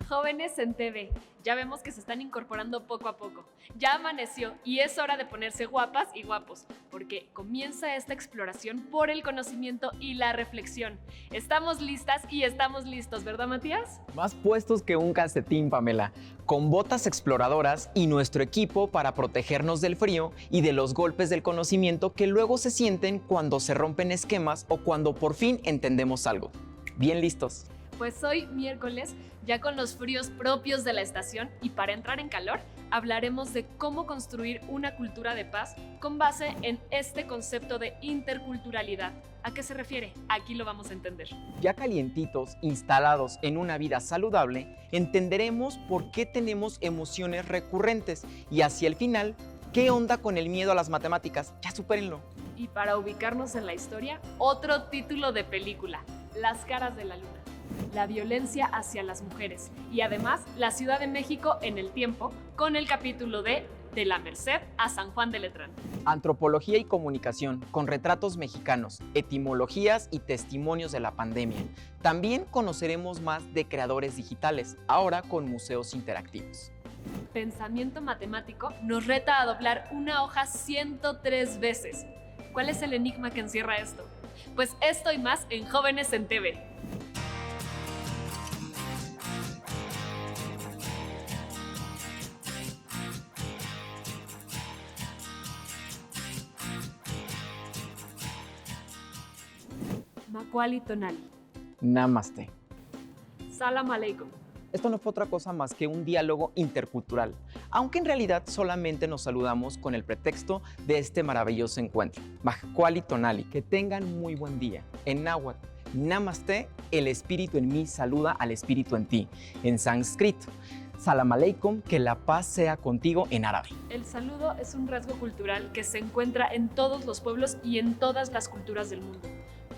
Jóvenes en TV, ya vemos que se están incorporando poco a poco. Ya amaneció y es hora de ponerse guapas y guapos, porque comienza esta exploración por el conocimiento y la reflexión. Estamos listas y estamos listos, ¿verdad, Matías? Más puestos que un calcetín, Pamela, con botas exploradoras y nuestro equipo para protegernos del frío y de los golpes del conocimiento que luego se sienten cuando se rompen esquemas o cuando por fin entendemos algo. Bien listos. Pues hoy, miércoles, ya con los fríos propios de la estación y para entrar en calor, hablaremos de cómo construir una cultura de paz con base en este concepto de interculturalidad. ¿A qué se refiere? Aquí lo vamos a entender. Ya calientitos, instalados en una vida saludable, entenderemos por qué tenemos emociones recurrentes y hacia el final, ¿qué onda con el miedo a las matemáticas? Ya supérenlo. Y para ubicarnos en la historia, otro título de película, Las caras de la luna. La violencia hacia las mujeres y además la Ciudad de México en el tiempo con el capítulo de la Merced a San Juan de Letrán. Antropología y comunicación con retratos mexicanos, etimologías y testimonios de la pandemia. También conoceremos más de creadores digitales, ahora con museos interactivos. Pensamiento matemático nos reta a doblar una hoja 103 veces. ¿Cuál es el enigma que encierra esto? Pues esto y más en Jóvenes en TV. Macaulay Tonali. Namaste. Salam aleikum. Esto no fue otra cosa más que un diálogo intercultural, aunque en realidad solamente nos saludamos con el pretexto de este maravilloso encuentro. Macaulay Tonali, que tengan muy buen día. En náhuatl, Namaste, el espíritu en mí saluda al espíritu en ti. En sánscrito, Salam aleikum, que la paz sea contigo en árabe. El saludo es un rasgo cultural que se encuentra en todos los pueblos y en todas las culturas del mundo.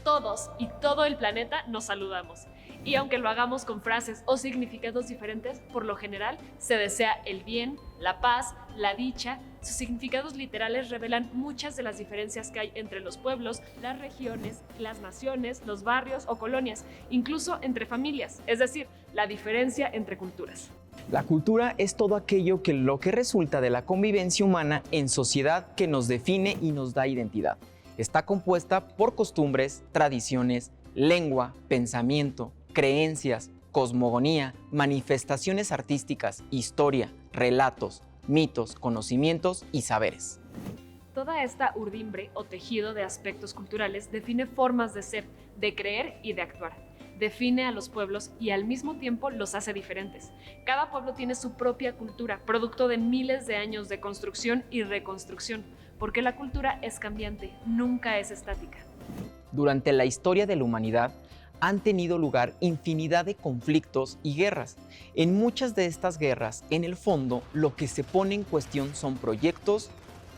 Todos y todo el planeta nos saludamos. Y aunque lo hagamos con frases o significados diferentes, por lo general se desea el bien, la paz, la dicha. Sus significados literales revelan muchas de las diferencias que hay entre los pueblos, las regiones, las naciones, los barrios o colonias, incluso entre familias, es decir, la diferencia entre culturas. La cultura es todo aquello que resulta de la convivencia humana en sociedad que nos define y nos da identidad. Está compuesta por costumbres, tradiciones, lengua, pensamiento, creencias, cosmogonía, manifestaciones artísticas, historia, relatos, mitos, conocimientos y saberes. Toda esta urdimbre o tejido de aspectos culturales define formas de ser, de creer y de actuar. Define a los pueblos y al mismo tiempo los hace diferentes. Cada pueblo tiene su propia cultura, producto de miles de años de construcción y reconstrucción, porque la cultura es cambiante, nunca es estática. Durante la historia de la humanidad han tenido lugar infinidad de conflictos y guerras. En muchas de estas guerras, en el fondo, lo que se pone en cuestión son proyectos,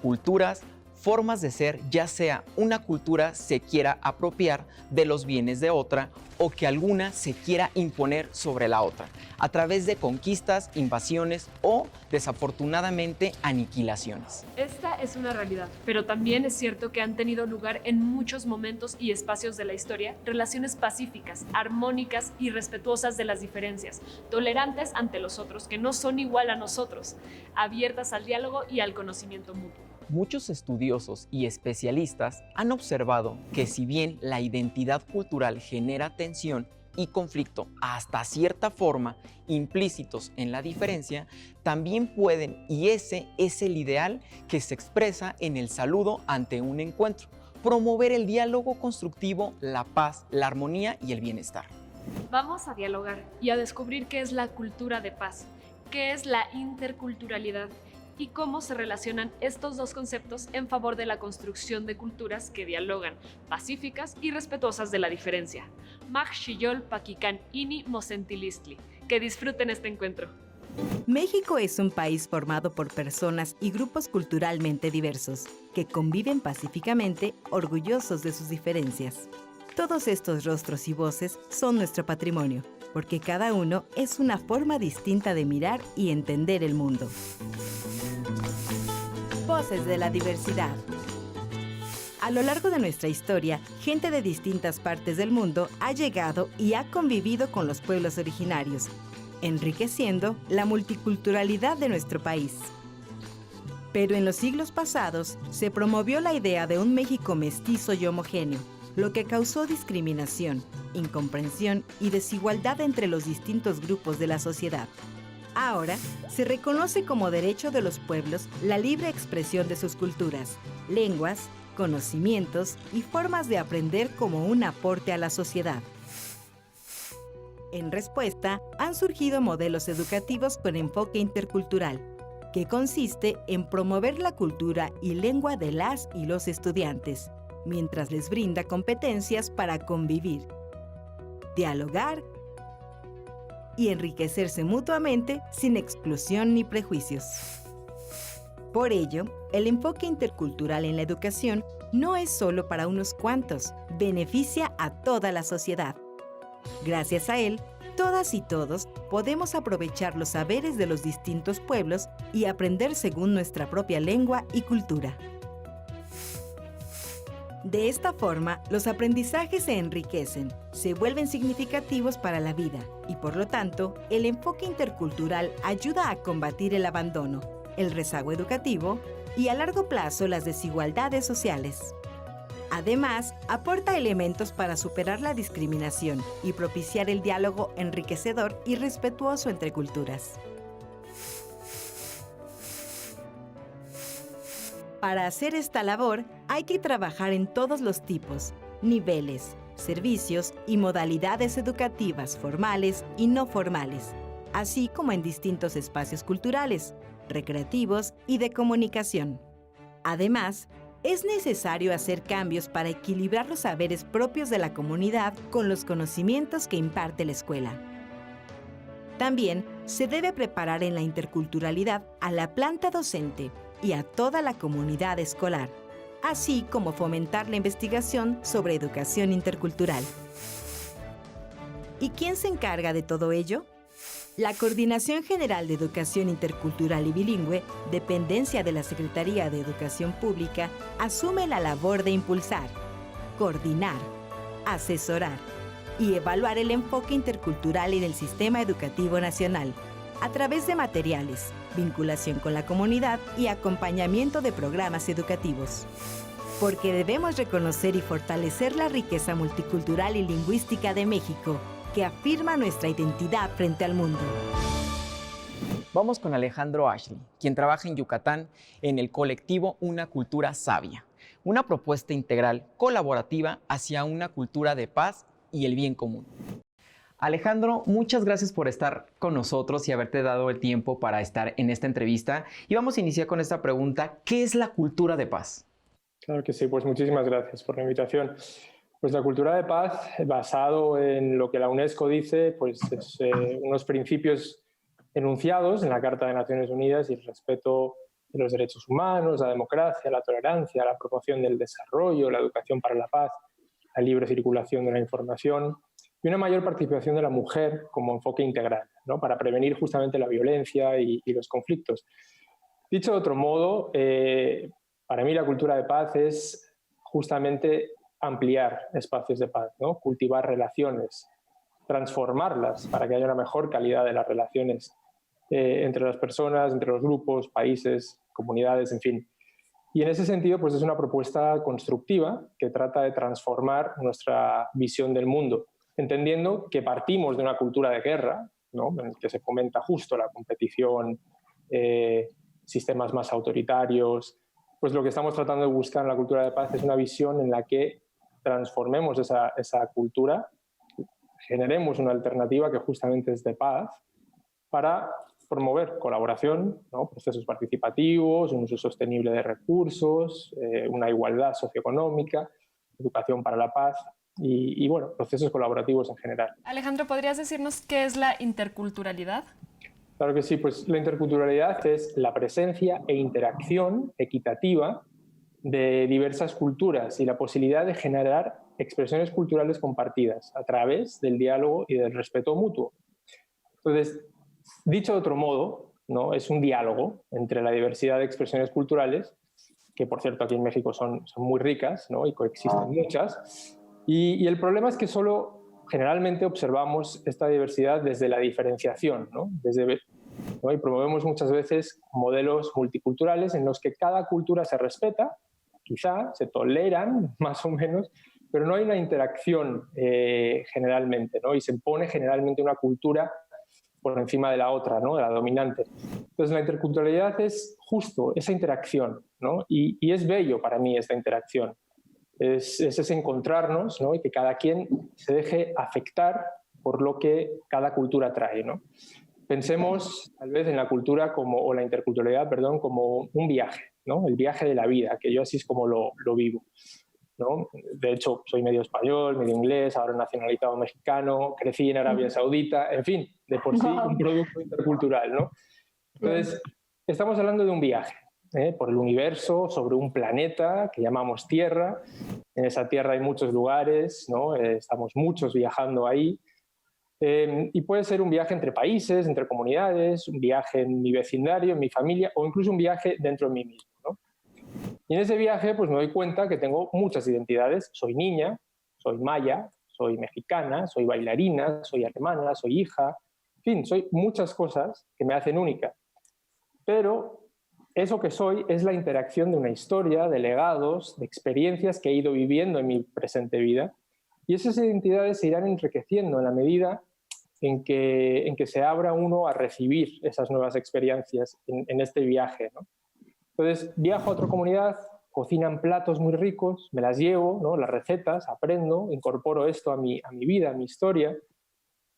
culturas, formas de ser, ya sea una cultura se quiera apropiar de los bienes de otra o que alguna se quiera imponer sobre la otra, a través de conquistas, invasiones o, desafortunadamente, aniquilaciones. Esta es una realidad, pero también es cierto que han tenido lugar en muchos momentos y espacios de la historia relaciones pacíficas, armónicas y respetuosas de las diferencias, tolerantes ante los otros que no son igual a nosotros, abiertas al diálogo y al conocimiento mutuo. Muchos estudiosos y especialistas han observado que si bien la identidad cultural genera tensión y conflicto hasta cierta forma implícitos en la diferencia, también pueden, y ese es el ideal que se expresa en el saludo ante un encuentro, promover el diálogo constructivo, la paz, la armonía y el bienestar. Vamos a dialogar y a descubrir qué es la cultura de paz, qué es la interculturalidad y cómo se relacionan estos dos conceptos en favor de la construcción de culturas que dialogan, pacíficas y respetuosas de la diferencia. Mag Xiyol Paquican Ini Mosentilistli. Que disfruten este encuentro. México es un país formado por personas y grupos culturalmente diversos, que conviven pacíficamente, orgullosos de sus diferencias. Todos estos rostros y voces son nuestro patrimonio, porque cada uno es una forma distinta de mirar y entender el mundo. Voces de la diversidad. A lo largo de nuestra historia, gente de distintas partes del mundo ha llegado y ha convivido con los pueblos originarios, enriqueciendo la multiculturalidad de nuestro país. Pero en los siglos pasados se promovió la idea de un México mestizo y homogéneo, lo que causó discriminación, incomprensión y desigualdad entre los distintos grupos de la sociedad. Ahora, se reconoce como derecho de los pueblos la libre expresión de sus culturas, lenguas, conocimientos y formas de aprender como un aporte a la sociedad. En respuesta, han surgido modelos educativos con enfoque intercultural, que consiste en promover la cultura y lengua de las y los estudiantes, mientras les brinda competencias para convivir, dialogar y enriquecerse mutuamente sin exclusión ni prejuicios. Por ello, el enfoque intercultural en la educación no es solo para unos cuantos, beneficia a toda la sociedad. Gracias a él, todas y todos podemos aprovechar los saberes de los distintos pueblos y aprender según nuestra propia lengua y cultura. De esta forma, los aprendizajes se enriquecen, se vuelven significativos para la vida y, por lo tanto, el enfoque intercultural ayuda a combatir el abandono, el rezago educativo y, a largo plazo, las desigualdades sociales. Además, aporta elementos para superar la discriminación y propiciar el diálogo enriquecedor y respetuoso entre culturas. Para hacer esta labor, hay que trabajar en todos los tipos, niveles, servicios y modalidades educativas formales y no formales, así como en distintos espacios culturales, recreativos y de comunicación. Además, es necesario hacer cambios para equilibrar los saberes propios de la comunidad con los conocimientos que imparte la escuela. También se debe preparar en la interculturalidad a la planta docente y a toda la comunidad escolar, así como fomentar la investigación sobre educación intercultural. ¿Y quién se encarga de todo ello? La Coordinación General de Educación Intercultural y Bilingüe, dependencia de la Secretaría de Educación Pública, asume la labor de impulsar, coordinar, asesorar y evaluar el enfoque intercultural en el sistema educativo nacional, a través de materiales, vinculación con la comunidad y acompañamiento de programas educativos. Porque debemos reconocer y fortalecer la riqueza multicultural y lingüística de México, que afirma nuestra identidad frente al mundo. Vamos con Alejandro Ashley, quien trabaja en Yucatán en el colectivo Una Cultura Sabia, una propuesta integral colaborativa hacia una cultura de paz y el bien común. Alejandro, muchas gracias por estar con nosotros y haberte dado el tiempo para estar en esta entrevista. Y vamos a iniciar con esta pregunta: ¿qué es la cultura de paz? Claro que sí, pues muchísimas gracias por la invitación. Pues la cultura de paz, basado en lo que la UNESCO dice, pues es unos principios enunciados en la Carta de Naciones Unidas y el respeto de los derechos humanos, la democracia, la tolerancia, la promoción del desarrollo, la educación para la paz, la libre circulación de la información y una mayor participación de la mujer como enfoque integral, ¿no? Para prevenir justamente la violencia y los conflictos. Dicho de otro modo, para mí la cultura de paz es justamente ampliar espacios de paz, ¿no? Cultivar relaciones, transformarlas para que haya una mejor calidad de las relaciones entre las personas, entre los grupos, países, comunidades, en fin. Y en ese sentido, pues es una propuesta constructiva que trata de transformar nuestra visión del mundo, entendiendo que partimos de una cultura de guerra, ¿no? En el que se fomenta justo la competición, sistemas más autoritarios. Pues lo que estamos tratando de buscar en la cultura de paz es una visión en la que transformemos esa cultura, generemos una alternativa que justamente es de paz, para promover colaboración, ¿no? Procesos participativos, un uso sostenible de recursos, una igualdad socioeconómica, educación para la paz y bueno, procesos colaborativos en general. Alejandro, ¿podrías decirnos qué es la interculturalidad? Claro que sí, pues la interculturalidad es la presencia e interacción equitativa de diversas culturas y la posibilidad de generar expresiones culturales compartidas a través del diálogo y del respeto mutuo. Entonces, dicho de otro modo, ¿no? Es un diálogo entre la diversidad de expresiones culturales que por cierto aquí en México son muy ricas, ¿no? Y coexisten muchas. Y el problema es que solo generalmente observamos esta diversidad desde la diferenciación, ¿no? ¿no? Y promovemos muchas veces modelos multiculturales en los que cada cultura se respeta, quizá se toleran más o menos, pero no hay una interacción generalmente, ¿no? Y se impone generalmente una cultura por encima de la otra, ¿no? De la dominante. Entonces la interculturalidad es justo esa interacción, ¿no? Y es bello para mí esta interacción. Es ese encontrarnos, ¿no? Y que cada quien se deje afectar por lo que cada cultura trae, ¿no? Pensemos tal vez en la cultura o la interculturalidad, perdón, como un viaje, ¿no? El viaje de la vida, que yo así es como lo vivo, ¿no? De hecho, soy medio español, medio inglés, ahora nacionalizado mexicano, crecí en Arabia Saudita, en fin, de por sí un producto intercultural, ¿no? Entonces, estamos hablando de un viaje por el universo, sobre un planeta que llamamos Tierra. En esa Tierra hay muchos lugares, ¿no? Estamos muchos viajando ahí. Y puede ser un viaje entre países, entre comunidades, un viaje en mi vecindario, en mi familia, o incluso un viaje dentro de mí mismo, ¿no? Y en ese viaje pues me doy cuenta que tengo muchas identidades. Soy niña, soy maya, soy mexicana, soy bailarina, soy alemana, soy hija. En fin, soy muchas cosas que me hacen única. Pero eso que soy es la interacción de una historia, de legados, de experiencias que he ido viviendo en mi presente vida. Y esas identidades se irán enriqueciendo en la medida en que se abra uno a recibir esas nuevas experiencias en este viaje, ¿no? Entonces, viajo a otra comunidad, cocinan platos muy ricos, me las llevo, ¿no? Las recetas, aprendo, incorporo esto a mi vida, a mi historia.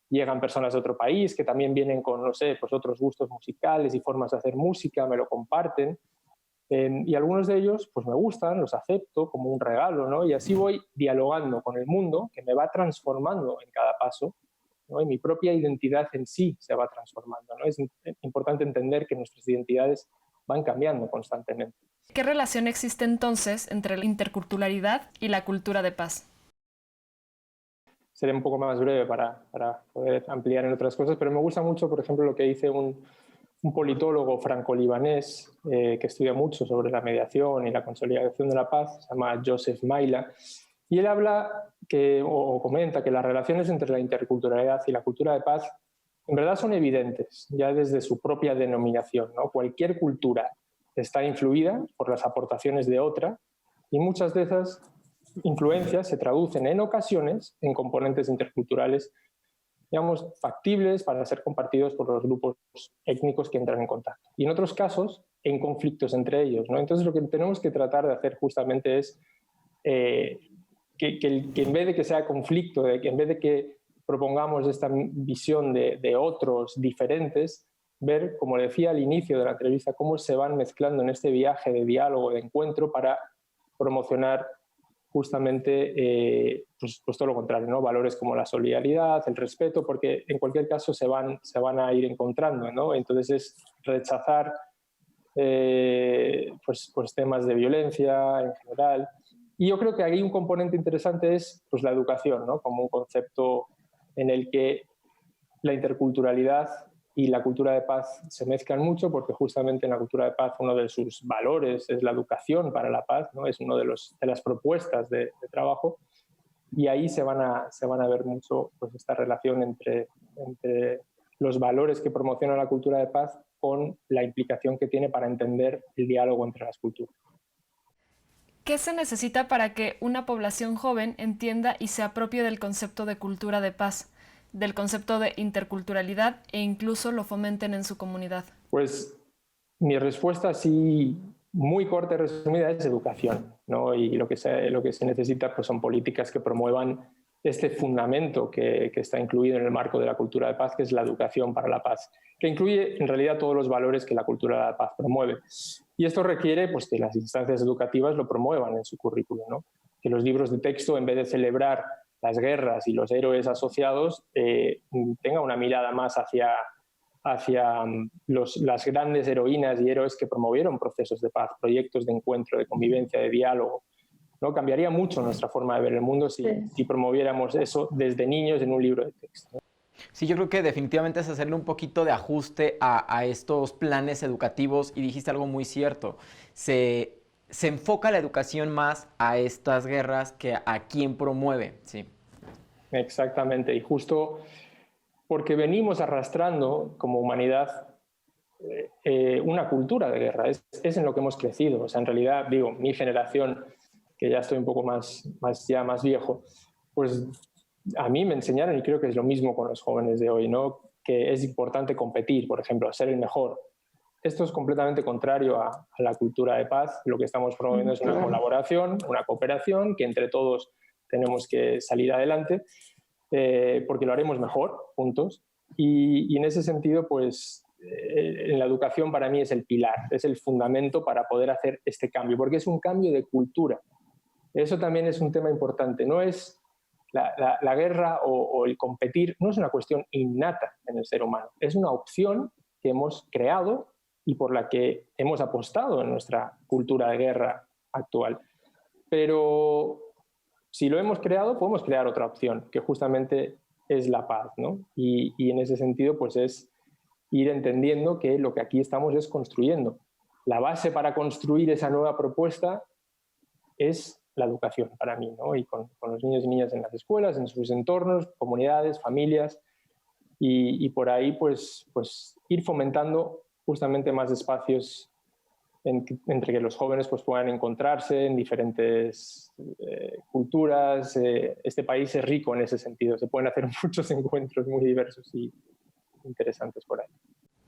Llegan personas de otro país que también vienen con, no sé, pues otros gustos musicales y formas de hacer música, me lo comparten. Y algunos de ellos pues me gustan, los acepto como un regalo, ¿no? Y así voy dialogando con el mundo que me va transformando en cada paso, ¿no? Y mi propia identidad en sí se va transformando, ¿no? Es importante entender que nuestras identidades van cambiando constantemente. ¿Qué relación existe entonces entre la interculturalidad y la cultura de paz? Seré un poco más breve para poder ampliar en otras cosas, pero me gusta mucho, por ejemplo, lo que dice un politólogo franco-libanés que estudia mucho sobre la mediación y la consolidación de la paz, se llama Joseph Maila, y él habla o comenta que las relaciones entre la interculturalidad y la cultura de paz en verdad son evidentes, ya desde su propia denominación, ¿no? Cualquier cultura está influida por las aportaciones de otra y muchas de esas influencias se traducen en ocasiones en componentes interculturales, digamos, factibles para ser compartidos por los grupos étnicos que entran en contacto. Y en otros casos, en conflictos entre ellos, ¿no? Entonces, lo que tenemos que tratar de hacer justamente es que en vez de que sea conflicto, que en vez de que propongamos esta visión de otros diferentes, ver, como decía al inicio de la entrevista, cómo se van mezclando en este viaje de diálogo, de encuentro, para promocionar justamente pues todo lo contrario, ¿no? Valores como la solidaridad, el respeto, porque en cualquier caso se van a ir encontrando, ¿no? Entonces es rechazar pues temas de violencia en general. Y yo creo que ahí un componente interesante es pues la educación, ¿no? Como un concepto en el que la interculturalidad y la cultura de paz se mezclan mucho, porque justamente en la cultura de paz uno de sus valores es la educación para la paz, ¿no? Es una de las propuestas de trabajo, y ahí se van a ver mucho pues esta relación entre los valores que promociona la cultura de paz con la implicación que tiene para entender el diálogo entre las culturas. ¿Qué se necesita para que una población joven entienda y se apropie del concepto de cultura de paz, del concepto de interculturalidad e incluso lo fomenten en su comunidad? Pues mi respuesta así muy corta y resumida es educación, ¿no? Y lo que se necesita pues son políticas que promuevan este fundamento que está incluido en el marco de la cultura de paz, que es la educación para la paz, que incluye en realidad todos los valores que la cultura de la paz promueve. Y esto requiere pues, que las instancias educativas lo promuevan en su currículum, ¿no? Que los libros de texto, en vez de celebrar las guerras y los héroes asociados, tengan una mirada más hacia las grandes heroínas y héroes que promovieron procesos de paz, proyectos de encuentro, de convivencia, de diálogo, ¿no? Cambiaría mucho nuestra forma de ver el mundo si promoviéramos eso desde niños en un libro de texto, ¿no? Sí, yo creo que definitivamente es hacerle un poquito de ajuste a estos planes educativos, y dijiste algo muy cierto. Se se enfoca la educación más a estas guerras que a quién promueve, sí. Exactamente, y justo porque venimos arrastrando como humanidad una cultura de guerra, es en lo que hemos crecido. O sea, en realidad, digo, mi generación, que ya estoy un poco más viejo, pues a mí me enseñaron, y creo que es lo mismo con los jóvenes de hoy, ¿no? Que es importante competir, por ejemplo, ser el mejor. Esto es completamente contrario a la cultura de paz. Lo que estamos promoviendo es una colaboración, una cooperación, que entre todos tenemos que salir adelante, porque lo haremos mejor juntos. Y en ese sentido, pues en la educación para mí es el pilar, es el fundamento para poder hacer este cambio, porque es un cambio de cultura. Eso también es un tema importante. No es la guerra o el competir, no es una cuestión innata en el ser humano, es una opción que hemos creado y por la que hemos apostado en nuestra cultura de guerra actual. Pero si lo hemos creado, podemos crear otra opción, que justamente es la paz, ¿no? Y en ese sentido, pues es ir entendiendo que lo que aquí estamos es construyendo. La base para construir esa nueva propuesta es la educación para mí, ¿no? Y con los niños y niñas en las escuelas, en sus entornos, comunidades, familias, y por ahí pues ir fomentando justamente más espacios entre que los jóvenes pues puedan encontrarse en diferentes culturas. Este país es rico en ese sentido, se pueden hacer muchos encuentros muy diversos y interesantes por ahí.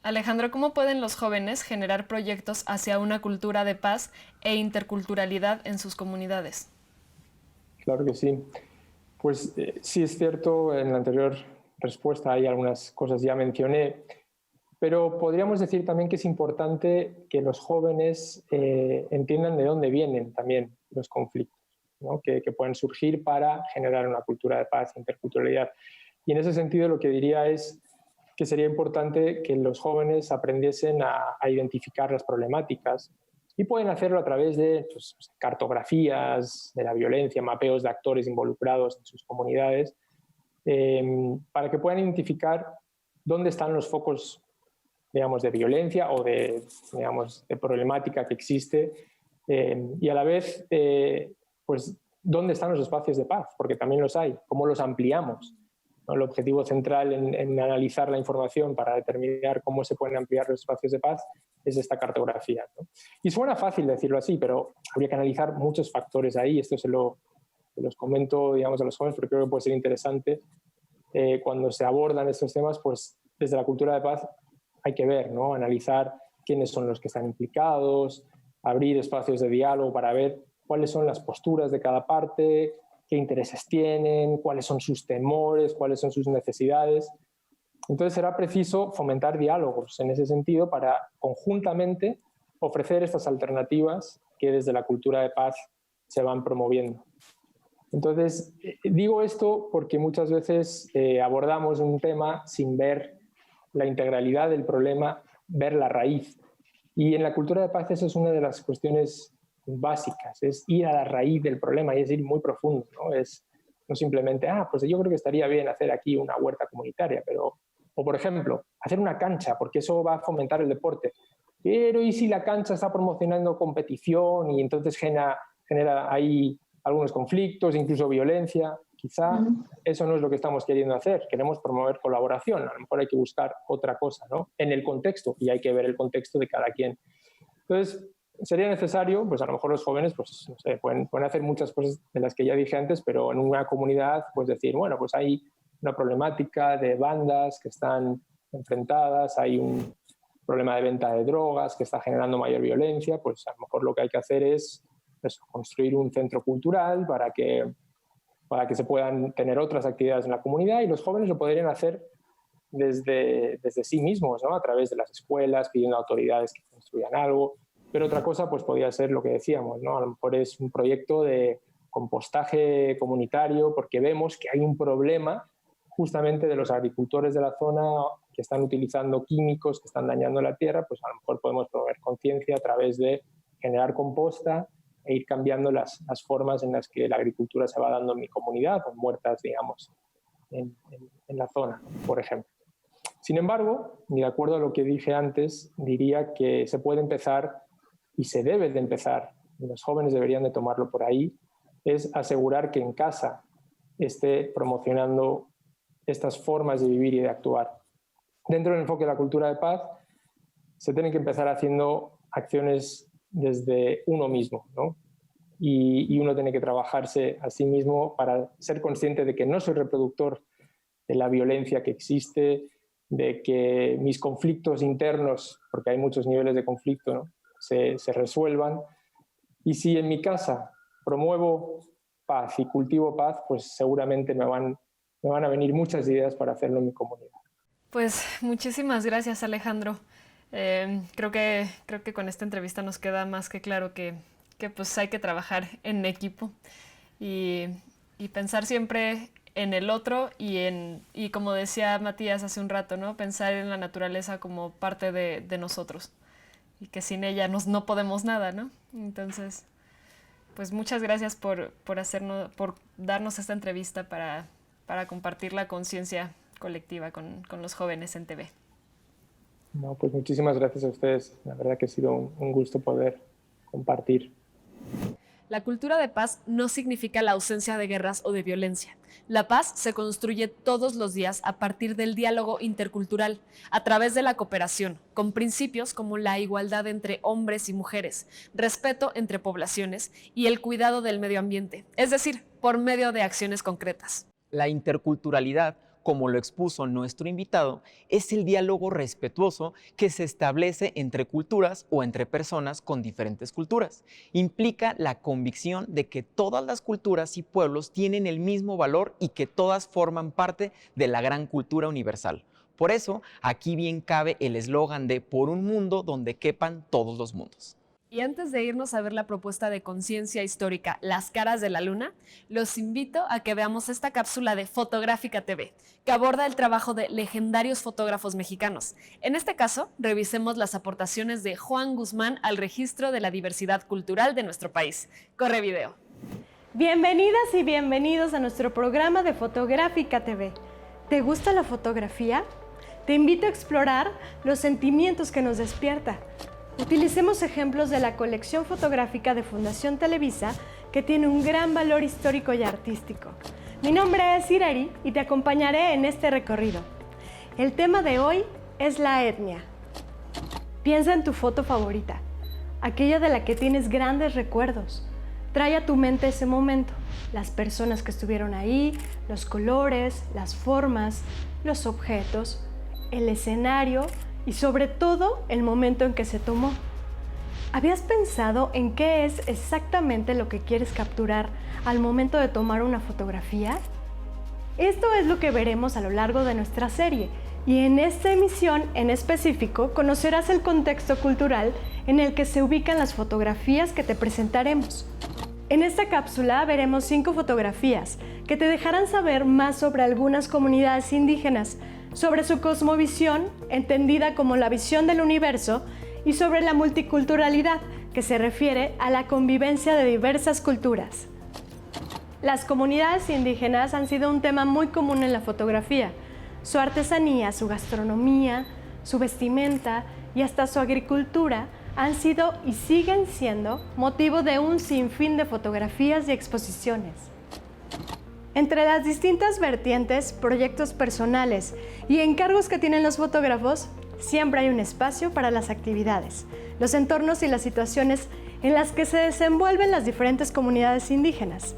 Alejandro, ¿cómo pueden los jóvenes generar proyectos hacia una cultura de paz e interculturalidad en sus comunidades? Claro que sí. Pues sí es cierto, en la anterior respuesta hay algunas cosas ya mencioné, pero podríamos decir también que es importante que los jóvenes entiendan de dónde vienen también los conflictos, ¿no? que pueden surgir para generar una cultura de paz e interculturalidad. Y en ese sentido lo que diría es que sería importante que los jóvenes aprendiesen a identificar las problemáticas y pueden hacerlo a través de pues, cartografías de la violencia, mapeos de actores involucrados en sus comunidades, para que puedan identificar dónde están los focos, digamos, de violencia o de problemática que existe y a la vez, pues, dónde están los espacios de paz, porque también los hay, cómo los ampliamos. El objetivo central en analizar la información para determinar cómo se pueden ampliar los espacios de paz es esta cartografía, ¿no? Y suena fácil decirlo así, pero habría que analizar muchos factores ahí. Esto se los comento, digamos, a los jóvenes porque creo que puede ser interesante. Cuando se abordan estos temas, pues desde la cultura de paz hay que ver, ¿no? Analizar quiénes son los que están implicados, abrir espacios de diálogo para ver cuáles son las posturas de cada parte, qué intereses tienen, cuáles son sus temores, cuáles son sus necesidades. Entonces será preciso fomentar diálogos en ese sentido para conjuntamente ofrecer estas alternativas que desde la cultura de paz se van promoviendo. Entonces, digo esto porque muchas veces abordamos un tema sin ver la integralidad del problema, ver la raíz. Y en la cultura de paz eso es una de las cuestiones básicas, es ir a la raíz del problema y es ir muy profundo, ¿no? Es no simplemente, pues yo creo que estaría bien hacer aquí una huerta comunitaria, o por ejemplo, hacer una cancha, porque eso va a fomentar el deporte. Pero ¿y si la cancha está promocionando competición y entonces genera ahí algunos conflictos, incluso violencia? Quizá eso no es lo que estamos queriendo hacer. Queremos promover colaboración. A lo mejor hay que buscar otra cosa, ¿no? En el contexto, y hay que ver el contexto de cada quien. Entonces, sería necesario, pues a lo mejor los jóvenes, pues no sé, pueden hacer muchas cosas de las que ya dije antes, pero en una comunidad, pues decir, bueno, pues hay una problemática de bandas que están enfrentadas, hay un problema de venta de drogas que está generando mayor violencia, pues a lo mejor lo que hay que hacer es construir un centro cultural para que se puedan tener otras actividades en la comunidad y los jóvenes lo podrían hacer desde sí mismos, ¿no? A través de las escuelas, pidiendo a autoridades que construyan algo. Pero otra cosa pues podría ser lo que decíamos, ¿no? A lo mejor es un proyecto de compostaje comunitario porque vemos que hay un problema justamente de los agricultores de la zona que están utilizando químicos que están dañando la tierra, pues a lo mejor podemos promover conciencia a través de generar composta e ir cambiando las formas en las que la agricultura se va dando en mi comunidad, con huertas, digamos, en la zona, por ejemplo. Sin embargo, y de acuerdo a lo que dije antes, diría que se puede empezar y se debe de empezar y los jóvenes deberían de tomarlo por ahí, es asegurar que en casa esté promocionando estas formas de vivir y de actuar. Dentro del enfoque de la cultura de paz, se tienen que empezar haciendo acciones desde uno mismo, ¿no? Y uno tiene que trabajarse a sí mismo para ser consciente de que no soy reproductor de la violencia que existe, de que mis conflictos internos, porque hay muchos niveles de conflicto, ¿no?, se resuelvan. Y si en mi casa promuevo paz y cultivo paz, pues seguramente me van a venir muchas ideas para hacerlo en mi comunidad. Pues muchísimas gracias, Alejandro. Creo que con esta entrevista nos queda más que claro que pues hay que trabajar en equipo y pensar siempre en el otro y como decía Matías hace un rato, ¿no?, pensar en la naturaleza como parte de nosotros y que sin ella no podemos nada, ¿no? Entonces, pues muchas gracias por darnos esta entrevista para compartir la conciencia colectiva con los jóvenes en TV. No, pues muchísimas gracias a ustedes. La verdad que ha sido un gusto poder compartir. La cultura de paz no significa la ausencia de guerras o de violencia. La paz se construye todos los días a partir del diálogo intercultural, a través de la cooperación, con principios como la igualdad entre hombres y mujeres, respeto entre poblaciones y el cuidado del medio ambiente, es decir, por medio de acciones concretas. La interculturalidad, como lo expuso nuestro invitado, es el diálogo respetuoso que se establece entre culturas o entre personas con diferentes culturas. Implica la convicción de que todas las culturas y pueblos tienen el mismo valor y que todas forman parte de la gran cultura universal. Por eso, aquí bien cabe el eslogan de "por un mundo donde quepan todos los mundos". Y antes de irnos a ver la propuesta de conciencia histórica Las caras de la luna, los invito a que veamos esta cápsula de Fotográfica TV, que aborda el trabajo de legendarios fotógrafos mexicanos. En este caso, revisemos las aportaciones de Juan Guzmán al registro de la diversidad cultural de nuestro país. Corre video. Bienvenidas y bienvenidos a nuestro programa de Fotográfica TV. ¿Te gusta la fotografía? Te invito a explorar los sentimientos que nos despierta. Utilicemos ejemplos de la colección fotográfica de Fundación Televisa, que tiene un gran valor histórico y artístico. Mi nombre es Irari y te acompañaré en este recorrido. El tema de hoy es la etnia. Piensa en tu foto favorita, aquella de la que tienes grandes recuerdos. Trae a tu mente ese momento, las personas que estuvieron ahí, los colores, las formas, los objetos, el escenario y sobre todo el momento en que se tomó. ¿Habías pensado en qué es exactamente lo que quieres capturar al momento de tomar una fotografía? Esto es lo que veremos a lo largo de nuestra serie, y en esta emisión en específico conocerás el contexto cultural en el que se ubican las fotografías que te presentaremos. En esta cápsula veremos 5 fotografías que te dejarán saber más sobre algunas comunidades indígenas, sobre su cosmovisión, entendida como la visión del universo, y sobre la multiculturalidad, que se refiere a la convivencia de diversas culturas. Las comunidades indígenas han sido un tema muy común en la fotografía. Su artesanía, su gastronomía, su vestimenta y hasta su agricultura han sido y siguen siendo motivo de un sinfín de fotografías y exposiciones. Entre las distintas vertientes, proyectos personales y encargos que tienen los fotógrafos, siempre hay un espacio para las actividades, los entornos y las situaciones en las que se desenvuelven las diferentes comunidades indígenas.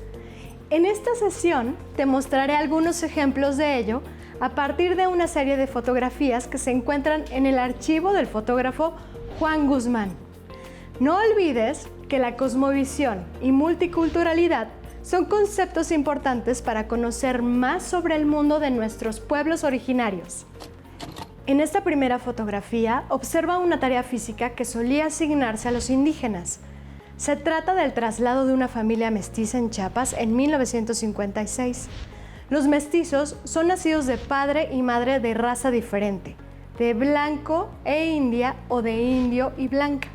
En esta sesión te mostraré algunos ejemplos de ello a partir de una serie de fotografías que se encuentran en el archivo del fotógrafo Juan Guzmán. No olvides que la cosmovisión y multiculturalidad son conceptos importantes para conocer más sobre el mundo de nuestros pueblos originarios. En esta primera fotografía observa una tarea física que solía asignarse a los indígenas. Se trata del traslado de una familia mestiza en Chiapas en 1956. Los mestizos son nacidos de padre y madre de raza diferente, de blanco e india o de indio y blanca.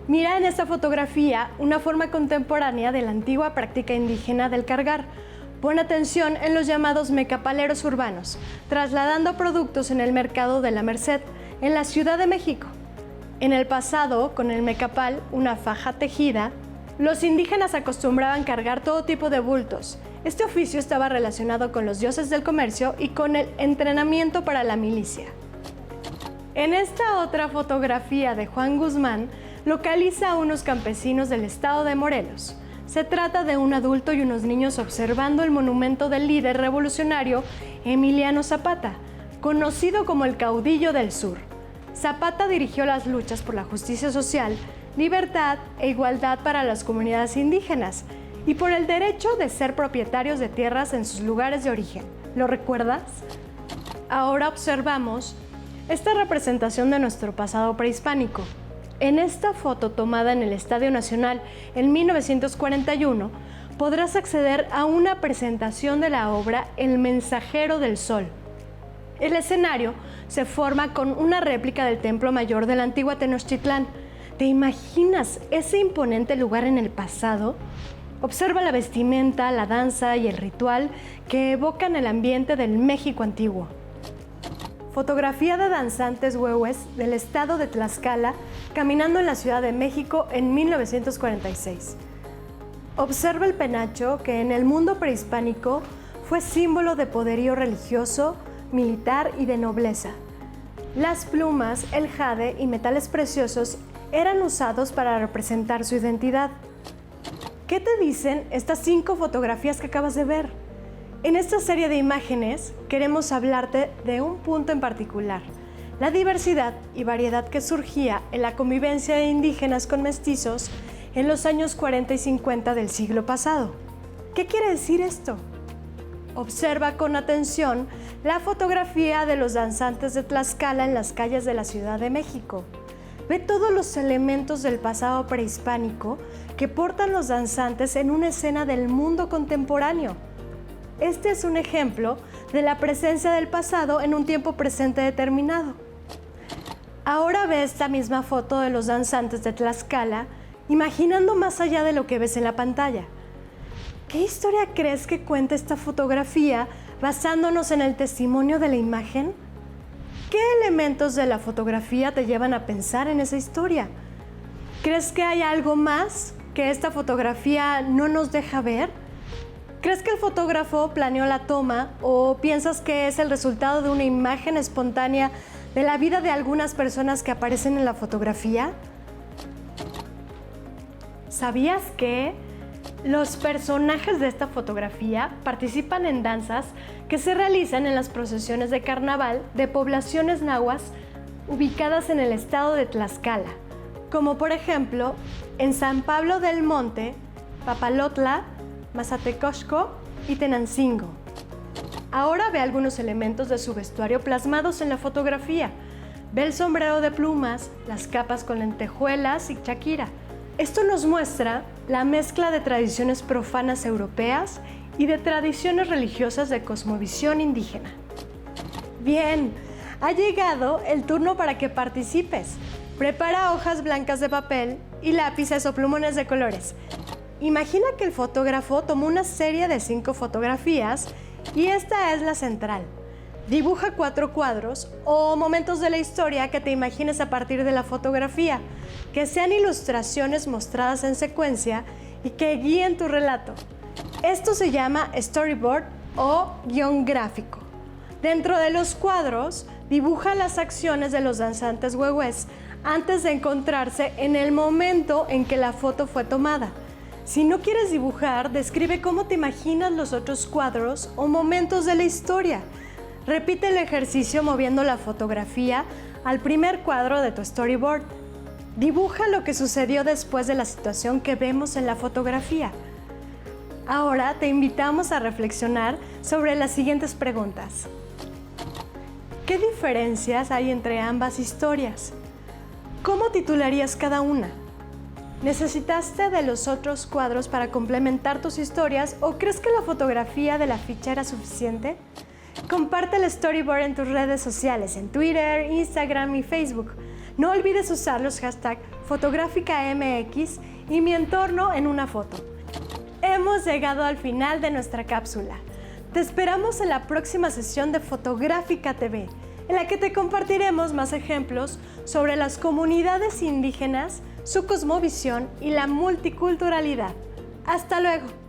Mira en esta fotografía una forma contemporánea de la antigua práctica indígena del cargar. Pon atención en los llamados mecapaleros urbanos, trasladando productos en el mercado de la Merced, en la Ciudad de México. En el pasado, con el mecapal, una faja tejida, los indígenas acostumbraban cargar todo tipo de bultos. Este oficio estaba relacionado con los dioses del comercio y con el entrenamiento para la milicia. En esta otra fotografía de Juan Guzmán, localiza a unos campesinos del estado de Morelos. Se trata de un adulto y unos niños observando el monumento del líder revolucionario Emiliano Zapata, conocido como el caudillo del sur. Zapata dirigió las luchas por la justicia social, libertad e igualdad para las comunidades indígenas y por el derecho de ser propietarios de tierras en sus lugares de origen. ¿Lo recuerdas? Ahora observamos esta representación de nuestro pasado prehispánico. En esta foto tomada en el Estadio Nacional en 1941, podrás acceder a una presentación de la obra El Mensajero del Sol. El escenario se forma con una réplica del Templo Mayor de la antigua Tenochtitlán. ¿Te imaginas ese imponente lugar en el pasado? Observa la vestimenta, la danza y el ritual que evocan el ambiente del México antiguo. Fotografía de danzantes huehues del estado de Tlaxcala caminando en la Ciudad de México en 1946. Observa el penacho que en el mundo prehispánico fue símbolo de poderío religioso, militar y de nobleza. Las plumas, el jade y metales preciosos eran usados para representar su identidad. ¿Qué te dicen estas 5 fotografías que acabas de ver? En esta serie de imágenes queremos hablarte de un punto en particular, la diversidad y variedad que surgía en la convivencia de indígenas con mestizos en los años 40 y 50 del siglo pasado. ¿Qué quiere decir esto? Observa con atención la fotografía de los danzantes de Tlaxcala en las calles de la Ciudad de México. Ve todos los elementos del pasado prehispánico que portan los danzantes en una escena del mundo contemporáneo. Este es un ejemplo de la presencia del pasado en un tiempo presente determinado. Ahora ve esta misma foto de los danzantes de Tlaxcala, imaginando más allá de lo que ves en la pantalla. ¿Qué historia crees que cuenta esta fotografía basándonos en el testimonio de la imagen? ¿Qué elementos de la fotografía te llevan a pensar en esa historia? ¿Crees que hay algo más que esta fotografía no nos deja ver? ¿Crees que el fotógrafo planeó la toma o piensas que es el resultado de una imagen espontánea de la vida de algunas personas que aparecen en la fotografía? ¿Sabías que los personajes de esta fotografía participan en danzas que se realizan en las procesiones de carnaval de poblaciones nahuas ubicadas en el estado de Tlaxcala, como por ejemplo en San Pablo del Monte, Papalotla, Mazatecoxco y Tenancingo? Ahora ve algunos elementos de su vestuario plasmados en la fotografía. Ve el sombrero de plumas, las capas con lentejuelas y chaquira. Esto nos muestra la mezcla de tradiciones profanas europeas y de tradiciones religiosas de cosmovisión indígena. Bien, ha llegado el turno para que participes. Prepara hojas blancas de papel y lápices o plumones de colores. Imagina que el fotógrafo tomó una serie de 5 fotografías y esta es la central. Dibuja 4 cuadros o momentos de la historia que te imagines a partir de la fotografía, que sean ilustraciones mostradas en secuencia y que guíen tu relato. Esto se llama storyboard o guión gráfico. Dentro de los cuadros, dibuja las acciones de los danzantes huehues antes de encontrarse en el momento en que la foto fue tomada. Si no quieres dibujar, describe cómo te imaginas los otros cuadros o momentos de la historia. Repite el ejercicio moviendo la fotografía al primer cuadro de tu storyboard. Dibuja lo que sucedió después de la situación que vemos en la fotografía. Ahora te invitamos a reflexionar sobre las siguientes preguntas. ¿Qué diferencias hay entre ambas historias? ¿Cómo titularías cada una? ¿Necesitaste de los otros cuadros para complementar tus historias o crees que la fotografía de la ficha era suficiente? Comparte el storyboard en tus redes sociales, en Twitter, Instagram y Facebook. No olvides usar los hashtags FotográficaMX y Mi Entorno en una foto. Hemos llegado al final de nuestra cápsula. Te esperamos en la próxima sesión de Fotográfica TV. en la que te compartiremos más ejemplos sobre las comunidades indígenas, su cosmovisión y la multiculturalidad. ¡Hasta luego!